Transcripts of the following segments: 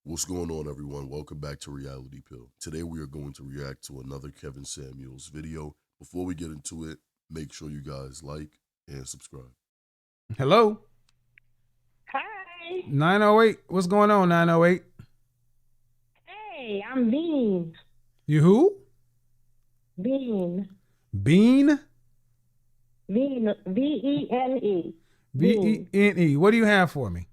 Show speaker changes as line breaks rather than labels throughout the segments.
What's going on, everyone? Welcome back to Reality Pill. Today we are going to react to another Kevin Samuels video. Before we get into it, make sure you guys like and subscribe.
Hello.
Hi.
908. What's going on, 908?
Hey, I'm Bean.
You who?
Bean.
Bean?
Bean. Vene. Bean.
Vene. What do you have for me?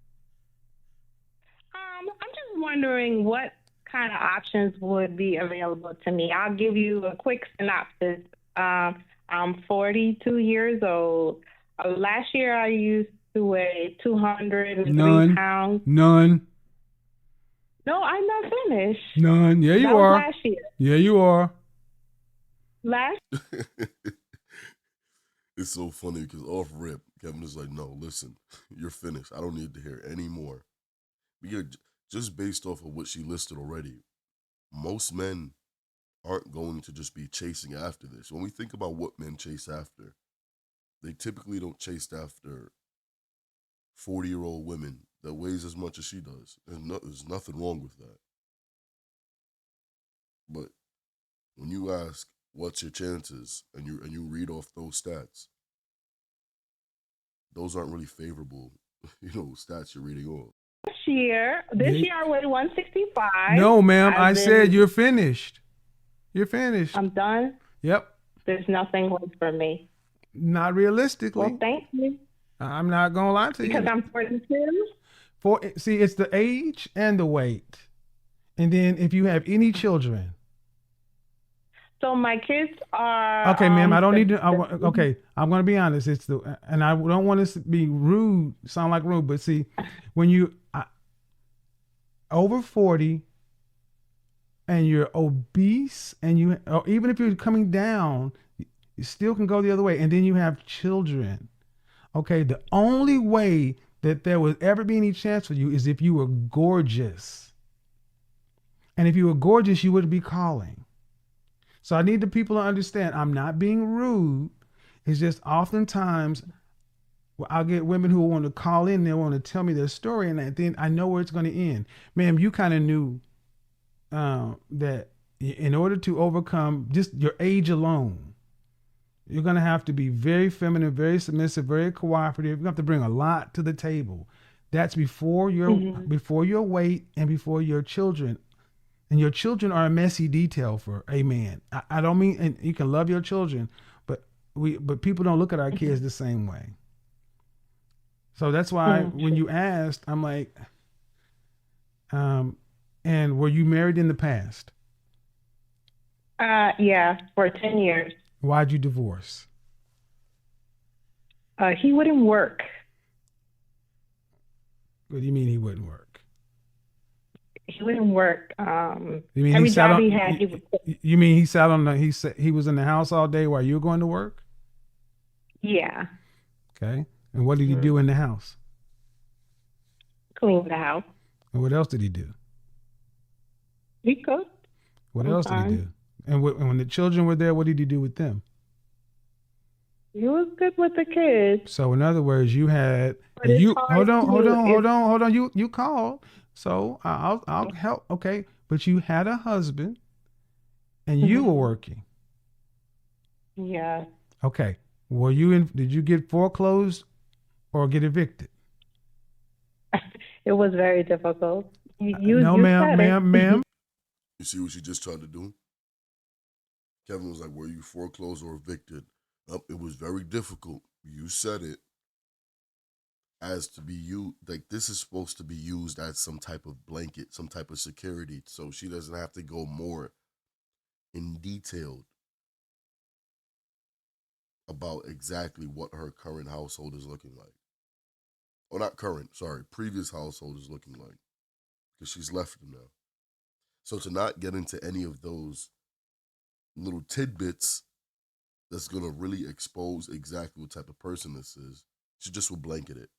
I'm just wondering what kind of options would be available to me. I'll give you a quick synopsis. I'm 42 years old. Last year I used to weigh 203 pounds.
None.
No, I'm not finished.
None. Yeah, you
That was
are.
last year.
Yeah, you are.
Last
It's so funny because off rip, Kevin is like, no, listen, you're finished. I don't need to hear any more. Just based off of what she listed already, most men aren't going to just be chasing after this. When we think about what men chase after, they typically don't chase after 40-year-old women that weighs as much as she does. There's nothing wrong with that. But when you ask, what's your chances, and you read off those stats, those aren't really favorable, stats you're reading off.
year, year I weighed 165.
No, ma'am. I said you're finished. You're finished.
I'm done.
Yep.
There's nothing left for me.
Not realistically.
Well, thank you.
I'm not gonna lie to you.
Because I'm 42.
See, it's the age and the weight, and then if you have any children.
So my kids are.
Okay, ma'am. I don't need to. Okay, I'm going to be honest. And I don't want to be rude. Sound like rude, but see, when you over 40 and you're obese, and or even if you're coming down, you still can go the other way. And then you have children. Okay, the only way that there would ever be any chance for you is if you were gorgeous. And if you were gorgeous, you wouldn't be calling. So I need the people to understand I'm not being rude. It's just oftentimes I'll get women who want to call in, they want to tell me their story, and then I know where it's going to end. Ma'am, you kind of knew that in order to overcome just your age alone, you're going to have to be very feminine, very submissive, very cooperative. You have to bring a lot to the table. That's before your weight and before your children. And your children are a messy detail for a man. I don't mean, and you can love your children, but people don't look at our kids the same way. So that's why when you asked, I'm like, and were you married in the past?
Yeah, for 10 years.
Why'd you divorce?
He wouldn't work.
What do you mean he wouldn't work?
He wouldn't work.
You mean
every
he sat
job
on,
he had, he would quit.
You mean he was in the house all day while you were going to work?
Yeah.
Okay. And what did he do in the house?
Clean the house.
And what else did he do?
He cooked.
What else did he do? And when the children were there, what did he do with them?
He was good with the kids.
So in other words, you had hold on. You called. So I'll help. Okay. But you had a husband and you were working.
Yeah.
Okay. Did you get foreclosed or get evicted?
It was very difficult.
No, ma'am.
You see what she just tried to do? Kevin was like, were you foreclosed or evicted? It was very difficult. You said it. As to be you, like this is supposed to be used as some type of blanket, some type of security, so she doesn't have to go more in detail about exactly what her current household is looking like. Or not current, sorry, previous household is looking like, because she's left them now. So to not get into any of those little tidbits that's going to really expose exactly what type of person this is, she just will blanket it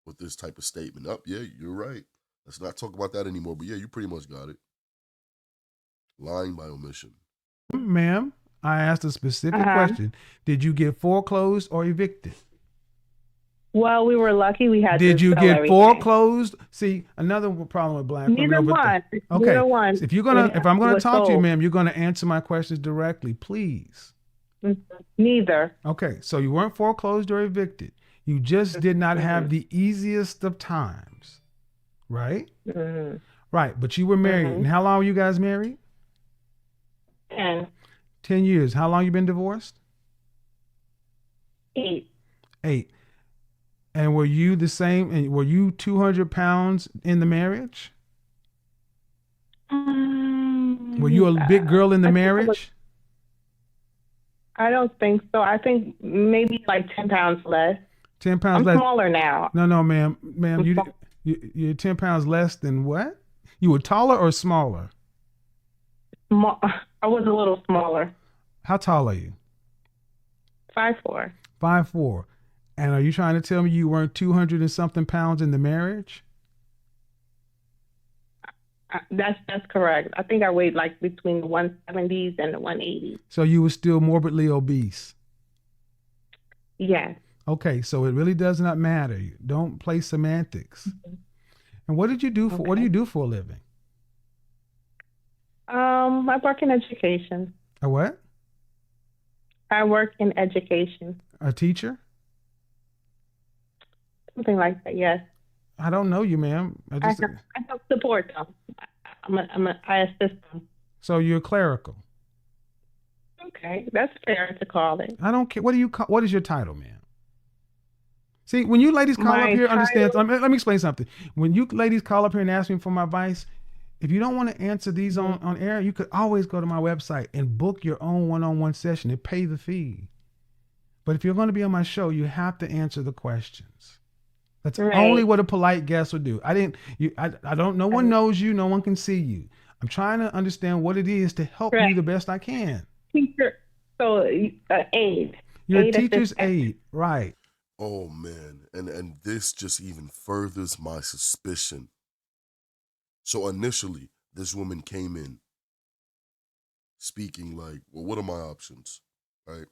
with this type of statement. Yeah, you're right. Let's not talk about that anymore. But yeah, you pretty much got it. Lying by omission.
Ma'am, I asked a specific question. Did you get foreclosed or evicted?
Well, we were lucky we had
Did
to
you
sell
get
everything.
foreclosed? See, another problem with black women
Neither
over
one.
Okay.
Neither one.
So if I'm gonna
was
talk to you,
sold.
ma'am, you're gonna answer my questions directly, please.
Neither.
Okay. So you weren't foreclosed or evicted. You just did not have
Mhm.
the easiest of times, right?
Mhm.
Right. But you were married. And
Mhm.
how long were you guys married?
10,
10 years. How long you been divorced?
8.
8. And were you the same? And were you 200 pounds in the marriage? Were you a big girl in the
I think it was.
marriage?
I don't think so. I think maybe like 10 pounds less.
10 pounds
I'm
less.
smaller now.
No, ma'am, you're 10 pounds less than what? You were taller or smaller?
I was a little smaller.
How tall are you?
5'4".
5'4". And are you trying to tell me you weren't 200 and something pounds in the marriage?
That's correct. I think I weighed like between the 170s and the 180s.
So you were still morbidly obese.
Yes.
Okay, so it really does not matter. Don't play semantics.
Mm-hmm.
And what did you do for what do you do for a living?
I work in education.
A what?
I work in education.
A teacher?
Something like that, yes.
I don't know you, ma'am.
I help support them. I assist them.
So you're clerical.
Okay, that's fair to call it.
I don't care. What is your title, ma'am? See, when you ladies call up here, understand. Let me explain something. When you ladies call up here and ask me for my advice, if you don't want to answer these on air, you could always go to my website and book your own one-on-one session and pay the fee. But if you're going to be on my show, you have to answer the questions. That's only what a polite guest would do. I don't. No one knows you. No one can see you. I'm trying to understand what it is to help you the best I can.
Teacher, so aide.
You're a teacher's aide, right?
Oh man, and this just even furthers my suspicion. So initially, this woman came in speaking like, "Well, what are my options?" Right?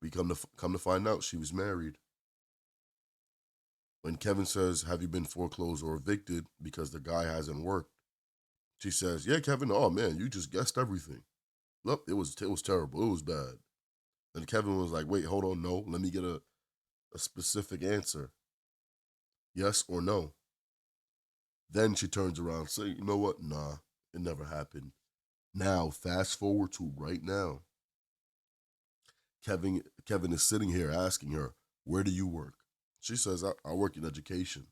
We come to find out she was married. When Kevin says, "Have you been foreclosed or evicted because the guy hasn't worked?" She says, "Yeah, Kevin. Oh man, you just guessed everything. Look, it was terrible. It was bad." And Kevin was like, "Wait, hold on, no. Let me get a specific answer. Yes or no." Then she turns around and says, "You know what? Nah, it never happened." Now, fast forward to right now. Kevin is sitting here asking her, "Where do you work?" She says, I work in education."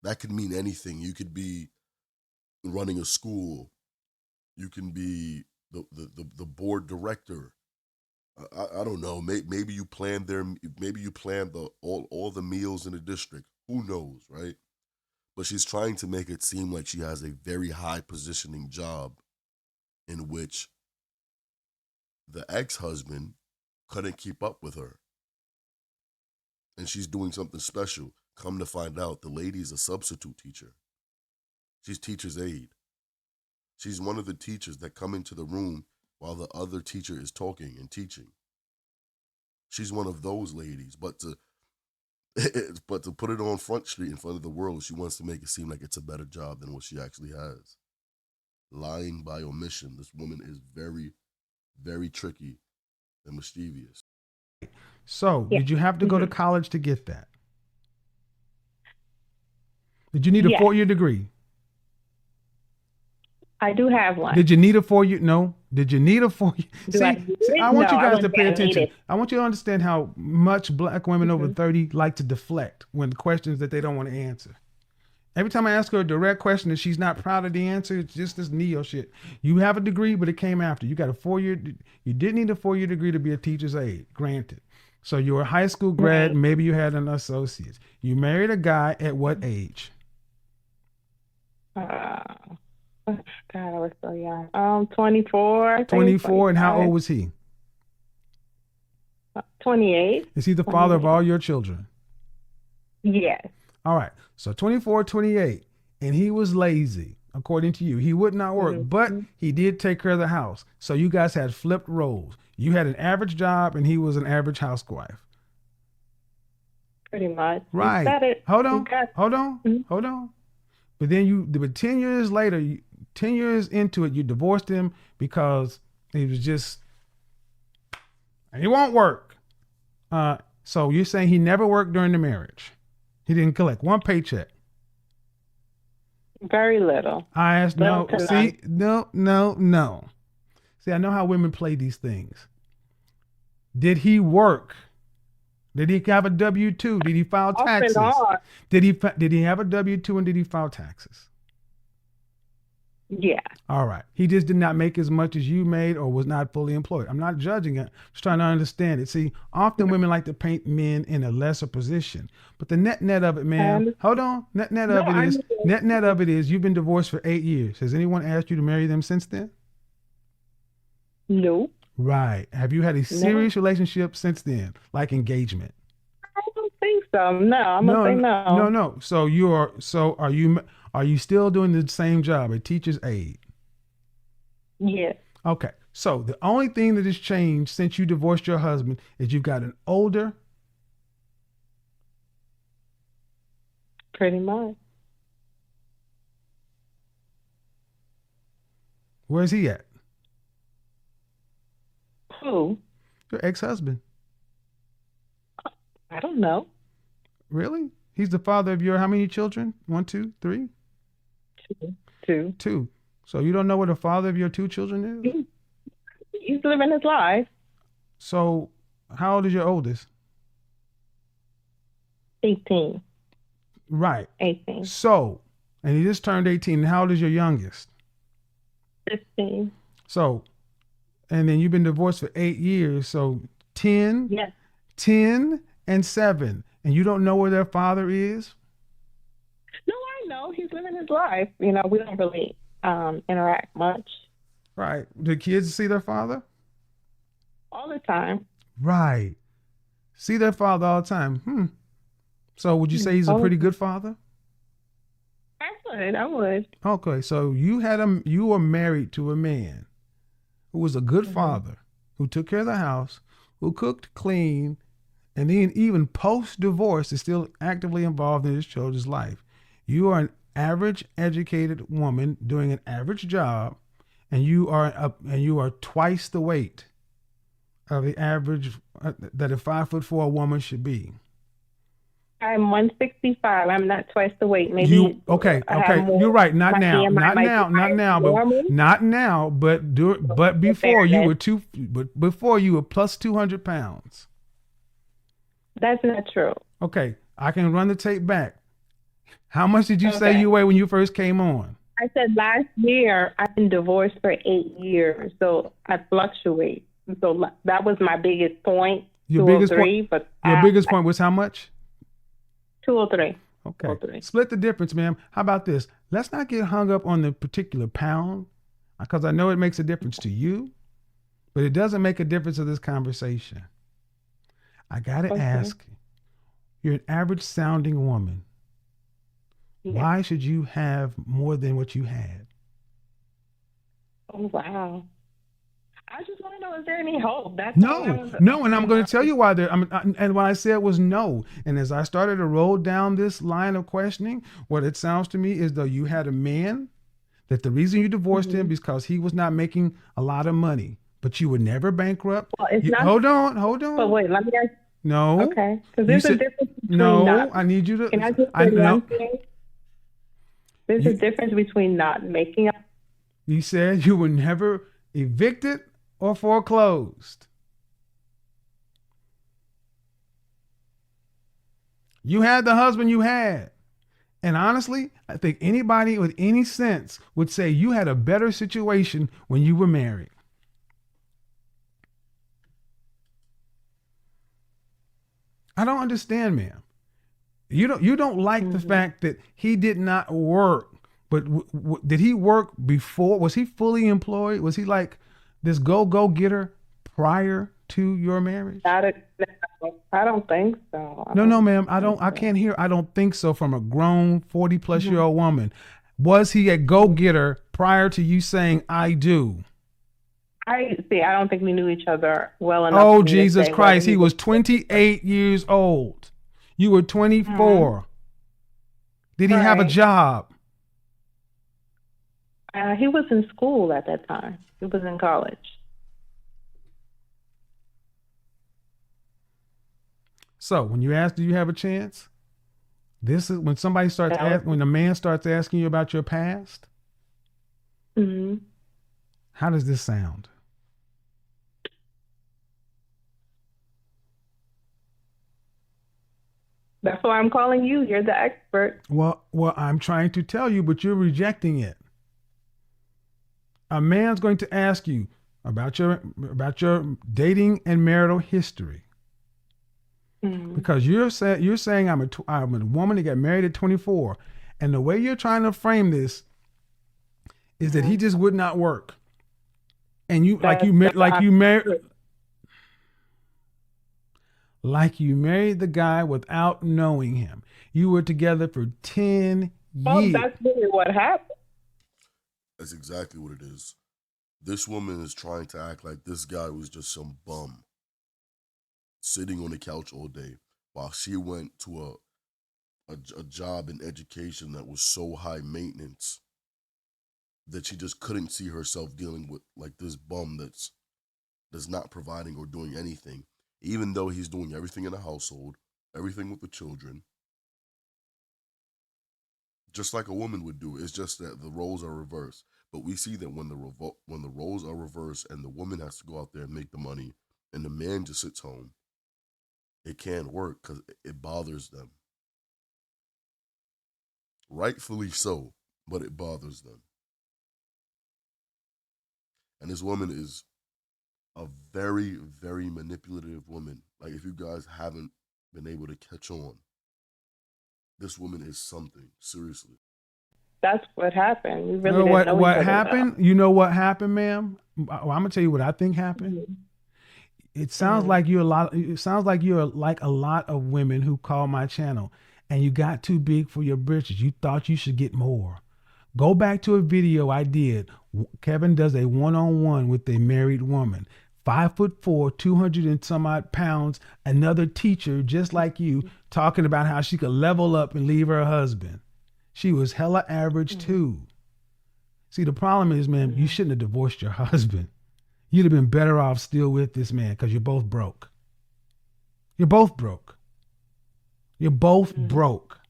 That could mean anything. You could be running a school. You can be the board director. I don't know. Maybe you plan all the meals in the district. Who knows, right? But she's trying to make it seem like she has a very high positioning job in which the ex-husband couldn't keep up with her. And she's doing something special. Come to find out, the lady is a substitute teacher. She's teacher's aide. She's one of the teachers that come into the room while the other teacher is talking and teaching. She's one of those ladies. But to put it on Front Street in front of the world, she wants to make it seem like it's a better job than what she actually has. Lying by omission. This woman is very, very tricky and mischievous.
So, did you have to go to college to get that? Did you need a 4-year degree?
I do have one.
Did you need a 4-year? No. Did you need a 4-year? I want you guys to pay attention. I want you to understand how much black women over 30 like to deflect when questions that they don't want to answer. Every time I ask her a direct question and she's not proud of the answer, it's just this neo shit. You have a degree, but it came after. You got a 4-year. You didn't need a 4-year degree to be a teacher's aide, granted. So you were a high school grad. Maybe you had an associate's. You married a guy at what age?
God, I was so young. 24.
24, and how old was he?
28.
Is he the father of all your children?
Yes.
All right. So 24, 28, and he was lazy, according to you. He would not work, but he did take care of the house. So you guys had flipped roles. You had an average job, and he was an average housewife.
Pretty much. You
Right.
said it.
Hold
You
on.
got
Hold on.
Mhm.
Hold on. But then but 10 years later, 10 years into it, you divorced him because he was just, he won't work. So you're saying he never worked during the marriage? He didn't collect one paycheck?
very little.
I asked,
Little
no.
to
See, no. See, I know how women play these things. Did he work? Did he have a W-2? Did he file
Off and
taxes?
on.
Did he have a W-2 and did he file taxes?
Yeah.
All right. He just did not make as much as you made or was not fully employed. I'm not judging it. Just trying to understand it. See, often women like to paint men in a lesser position. But the net of it, man. Hold on. Net
No,
of it
I
is
know.
net of it is you've been divorced for 8 years. Has anyone asked you to marry them since then?
No.
Right. Have you had a serious relationship since then, like engagement?
I don't think so. No, I'm gonna say no.
No. Are you still doing the same job, a teacher's aide?
Yeah.
Okay. So the only thing that has changed since you divorced your husband is you've gotten older.
Pretty much.
Where's he at?
Who?
Your ex-husband.
I don't know.
Really? He's the father of your how many children? 1, 2, 3?
Two.
2. So you don't know what the father of your 2 children is?
He's living his life.
So how old is your oldest?
18.
Right.
18.
So, and he just turned 18. How old is your youngest?
15.
So, and then you've been divorced for 8 years. So 10,
Yes.
10 and 7. And you don't know where their father is?
No, I know. He's living his life. We don't really interact much.
Right. Do kids see their father?
All the time.
Right. See their father all the time. So would you say he's a pretty good father?
I would.
Okay. So you were married to a man who was a good father, who took care of the house, who cooked, cleaned, and then even post-divorce is still actively involved in his children's life. You are an average educated woman doing an average job, and you are twice the weight of the average that a 5'4" woman should be.
I'm 165. I'm not twice the weight. Maybe
okay. You're right. Not now, but before you were plus 200 pounds.
That's not true.
Okay, I can run the tape back. How much did you say you weighed when you first came on?
I said last year I've been divorced for 8 years, so I fluctuate. So that was my biggest point.
Your biggest point was how much?
203.
Okay.
203.
Split the difference, ma'am. How about this? Let's not get hung up on the particular pound, because I know it makes a difference to you, but it doesn't make a difference to this conversation. I got to ask you, you're an average sounding woman. Yeah. Why should you have more than what you had?
Oh, wow. I just want to know, is there any hope?
No, and I'm going to tell you why and what I said was no. And as I started to roll down this line of questioning, what it sounds to me is though you had a man that the reason you divorced him is because he was not making a lot of money, but you were never bankrupt.
Well, it's not.
Hold on.
But wait, let me ask.
No.
Okay, because there's a difference between
I need you to.
Can I just say one thing? There's a difference between not making up.
You said you were never evicted or foreclosed. You had the husband you had. And honestly, I think anybody with any sense would say you had a better situation when you were married. I don't understand, ma'am. You don't like the fact that he did not work, but did he work before? Was he fully employed? Was he like this go-getter prior to your marriage?
I don't think so.
No, ma'am. I can't hear. I don't think so from a grown 40-plus-year-old woman. Was he a go-getter prior to you saying I do?
I don't think we knew each other well enough.
Oh, Jesus Christ. He was 28 years old. You were 24. Did he have a
Right.
job?
He was in school at that time. He was in college.
So when you ask, do you have a chance? This is when somebody starts
That was,
when a man starts asking you about your past.
mhm.
How does this sound?
That's why I'm calling you. You're the expert.
Well, I'm trying to tell you, but you're rejecting it. A man's going to ask you about your dating and marital history because you're saying I'm a woman that got married at 24, and the way you're trying to frame this is that he just would not work, and you
That's
like you married the guy without knowing him. You were together for 10
well,
years.
that's really what happened.
That's exactly what it is. This woman is trying to act like this guy was just some bum sitting on the couch all day while she went to a job in education that was so high maintenance that she just couldn't see herself dealing with like this bum that's not providing or doing anything, even though he's doing everything in the household, everything with the children, just like a woman would do. It's just that the roles are reversed. But we see that when the roles are reversed and the woman has to go out there and make the money, and the man just sits home, it can't work because it bothers them. Rightfully so, but it bothers them. And this woman is a very, very manipulative woman. Like, if you guys haven't been able to catch on, this woman is something, seriously.
That's what happened. We
You
really
know
didn't
what
know each
what
other
happened? You know what happened, ma'am? Well, I'm gonna tell you what I think happened.
well.
It sounds
Mhm.
like you're like a lot of women who call my channel, and you got too big for your britches. You thought you should get more. Go back to a video I did. Kevin does a one-on-one with a married woman, 5'4", 200 and some odd pounds, another teacher just like you, talking about how she could level up and leave her husband. She was hella average too. See, the problem is, man, you shouldn't have divorced your husband. You'd have been better off still with this man because you're both broke. You're both broke. You're both broke.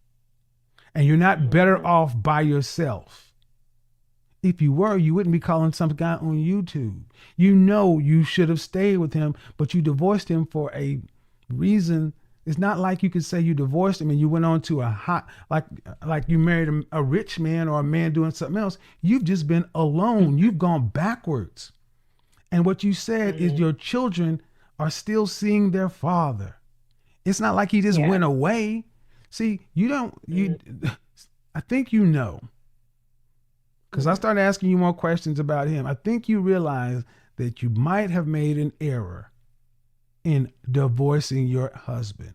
And you're not better off by yourself. If you were, you wouldn't be calling some guy on YouTube. You know you should have stayed with him, but you divorced him for a reason. It's not like you could say you divorced him and you went on to a hot, like you married a rich man or a man doing something else. You've just been alone. You've gone backwards. And what you said is your children are still seeing their father. It's not like he just went away. See, I think you know, because I started asking you more questions about him. I think you realize that you might have made an error in divorcing your husband,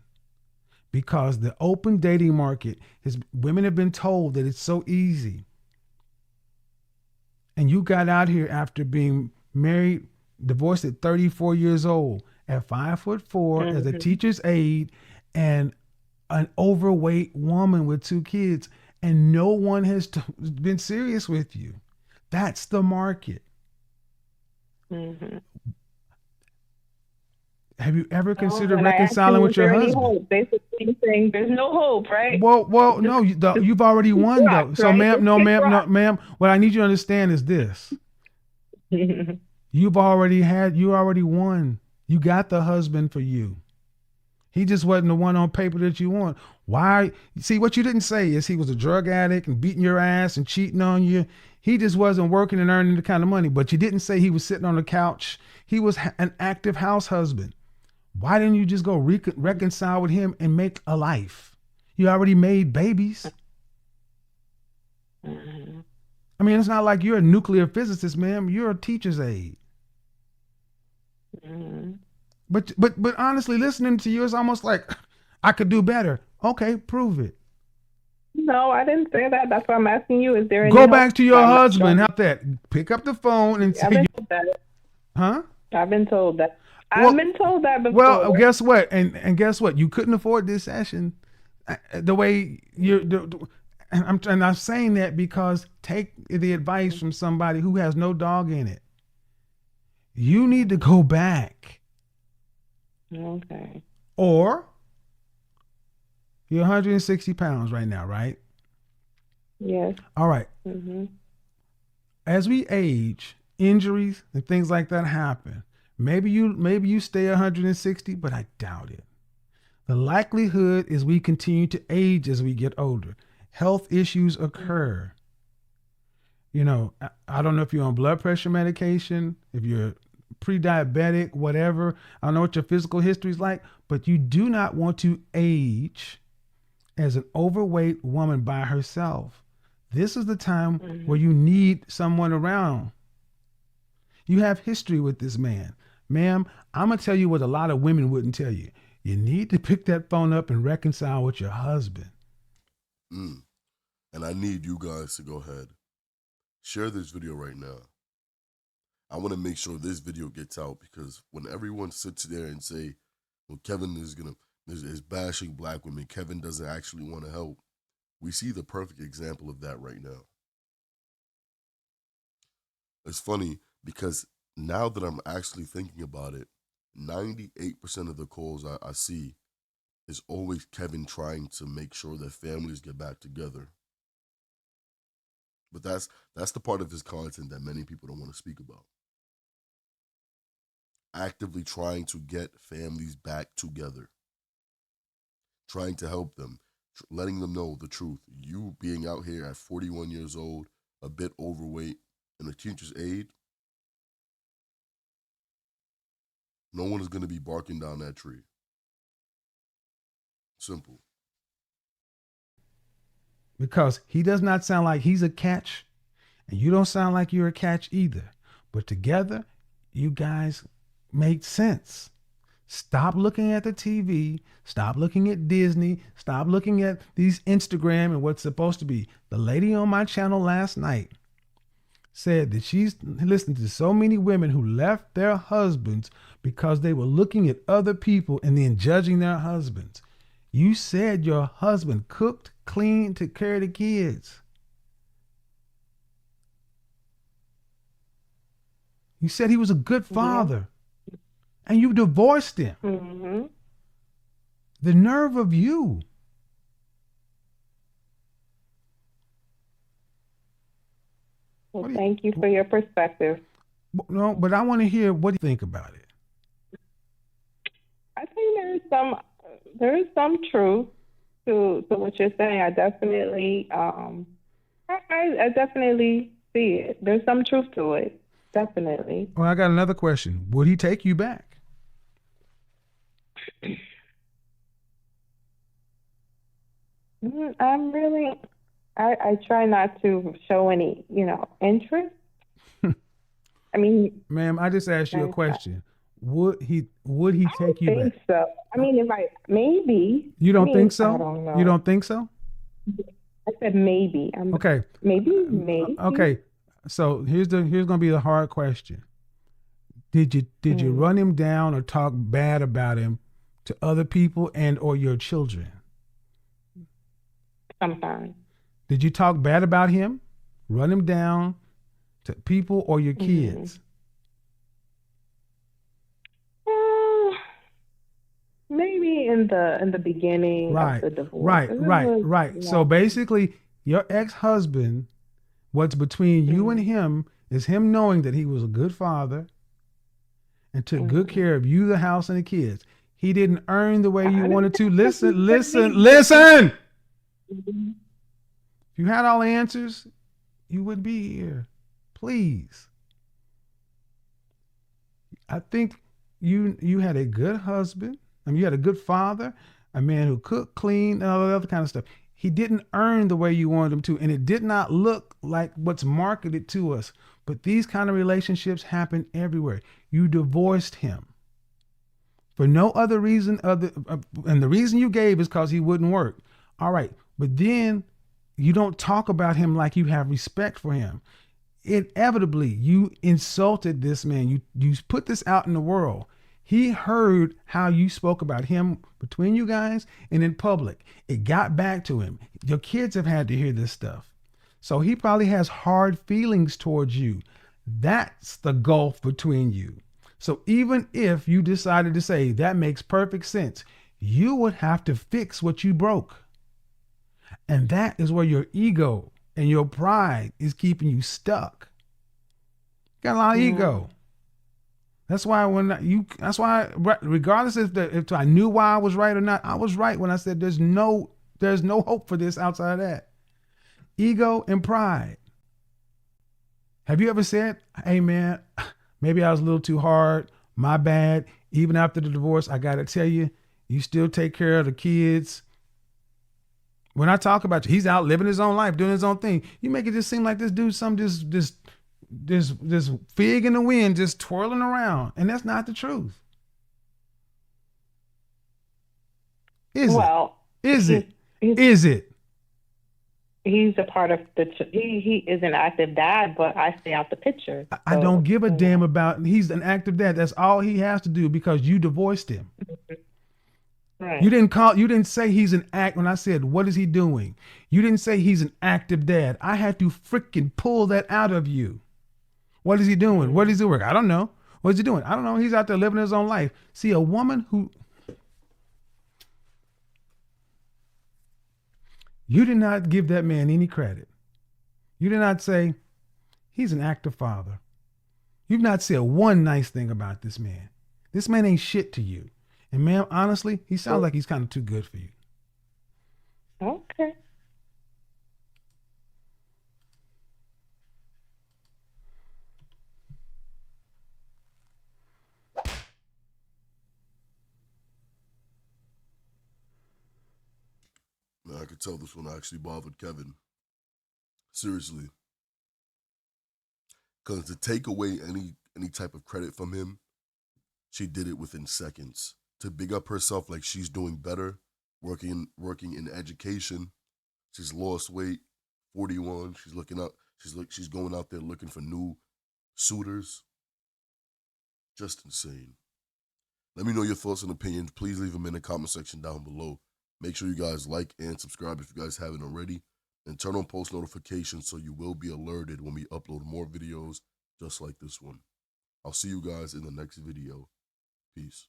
because the open dating market women have been told that it's so easy. And you got out here after being married, divorced at 34 years old, at 5'4", as a teacher's aide, and an overweight woman with 2 kids, and no one has been serious with you. That's the market. Have you ever considered reconciling with your husband?
Hope? Basically saying there's no hope, right?
Well, no, you've already won though. So,
right?
ma'am. What I need you to understand is this: you already won. You got the husband for you. He just wasn't the one on paper that you want. Why? See, what you didn't say is he was a drug addict and beating your ass and cheating on you. He just wasn't working and earning the kind of money. But you didn't say he was sitting on the couch. He was an active house husband. Why didn't you just go reconcile with him and make a life? You already made babies. I mean, it's not like you're a nuclear physicist, ma'am. You're a teacher's aide. But honestly, listening to you is almost like I could do better. Okay, prove it.
No, I didn't say that. That's why I'm asking you. Is there any
Go back to your husband.
How
How that? Pick up the phone and say,
I've been told that.
huh?
I've been told that. I've been told that before.
Well, guess what? And guess what? You couldn't afford this session, The way and I'm saying that because take the advice from somebody who has no dog in it. You need to go back.
Okay.
Or you're 160 pounds right now, right?
Yes.
All right.
Mm-hmm.
As we age, injuries and things like that happen. Maybe you stay 160, but I doubt it. The likelihood is we continue to age as we get older. Health issues occur. You know, I don't know if you're on blood pressure medication, if you're pre-diabetic, whatever. I don't know what your physical history is like, but you do not want to age as an overweight woman by herself. This is the time where you need someone around. You have history with this man. Ma'am, I'm going to tell you what a lot of women wouldn't tell you. You need to pick that phone up and reconcile with your husband.
And I need you guys to go ahead. Share this video right now. I want to make sure this video gets out, because when everyone sits there and say, well, Kevin is bashing black women, Kevin doesn't actually want to help, we see the perfect example of that right now. It's funny because now that I'm actually thinking about it, 98% of the calls I see is always Kevin trying to make sure that families get back together. But that's the part of his content that many people don't want to speak about. Actively trying to get families back together. Trying to help them. Letting them know the truth. You being out here at 41 years old, a bit overweight, and a teacher's aide, no one is going to be barking down that tree. Simple.
Because he does not sound like he's a catch, and you don't sound like you're a catch either. But together, you guys make sense. Stop looking at the TV. Stop looking at Disney. Stop looking at these Instagram and what's supposed to be. The lady on my channel last night said that she's listened to so many women who left their husbands because they were looking at other people and then judging their husbands. You said your husband cooked, cleaned, took care of the kids. You said he was a good father. Yeah. And you divorced him.
Mm-hmm.
The nerve of you.
Well, thank you for your perspective.
No, but I want to hear what you think about it.
I think there is some truth to what you're saying. I definitely I definitely see it. There's some truth to it. Definitely.
Well, I got another question. Would he take you back?
I try not to show any, interest. I mean,
ma'am, I just asked you a question. Would he take you back?
I think so. I mean, maybe.
You don't think so?
I don't know.
You don't think so?
I said maybe.
Okay.
Maybe.
Okay. So here's gonna be the hard question. Did you run him down or talk bad about him to other people and or your children?
Sometimes.
Did you talk bad about him? Run him down to people or your kids?
Maybe in the beginning of the divorce.
Right. So basically, your ex-husband, what's between you and him is him knowing that he was a good father and took good care of you, the house, and the kids. He didn't earn the way you wanted to. Listen. If you had all the answers, you would be here. Please. I think you had a good husband. I mean, you had a good father, a man who cooked, cleaned, and all that other kind of stuff. He didn't earn the way you wanted him to, and it did not look like what's marketed to us. But these kind of relationships happen everywhere. You divorced him for no other reason and the reason you gave is because he wouldn't work. All right, but then you don't talk about him like you have respect for him. Inevitably, you insulted this man. You put this out in the world. He heard how you spoke about him between you guys and in public. It got back to him. Your kids have had to hear this stuff. So he probably has hard feelings towards you. That's the gulf between you. So even if you decided to say that makes perfect sense, you would have to fix what you broke. And that is where your ego and your pride is keeping you stuck. Got a lot of ego. That's why regardless if I knew why I was right or not, I was right when I said there's no hope for this outside of that. Ego and pride. Have you ever said, hey man, maybe I was a little too hard, my bad. Even after the divorce, I gotta tell you, you still take care of the kids. When I talk about you, he's out living his own life, doing his own thing. You make it just seem like this dude's some this fig in the wind just twirling around. And that's not the truth. Is it? Is it?
He's a part of he is an active dad, but I stay out the picture. So,
I don't give a damn about, he's an active dad. That's all he has to do because you divorced him. Right. You didn't say he's an act. When I said, what is he doing? You didn't say he's an active dad. I had to freaking pull that out of you. What is he doing? What does he work? I don't know. What is he doing? I don't know. He's out there living his own life. See, a woman who, you did not give that man any credit. You did not say he's an active father. You've not said one nice thing about this man. This man ain't shit to you. And ma'am, honestly, he sounds like he's kind of too good for you.
Okay.
Man, I could tell this one actually bothered Kevin. Seriously. Because to take away any type of credit from him, she did it within seconds. To big up herself like she's doing better, working in education. She's lost weight, 41. She's she's going out there looking for new suitors. Just insane. Let me know your thoughts and opinions. Please leave them in the comment section down below. Make sure you guys like and subscribe if you guys haven't already. And turn on post notifications so you will be alerted when we upload more videos just like this one. I'll see you guys in the next video. Peace.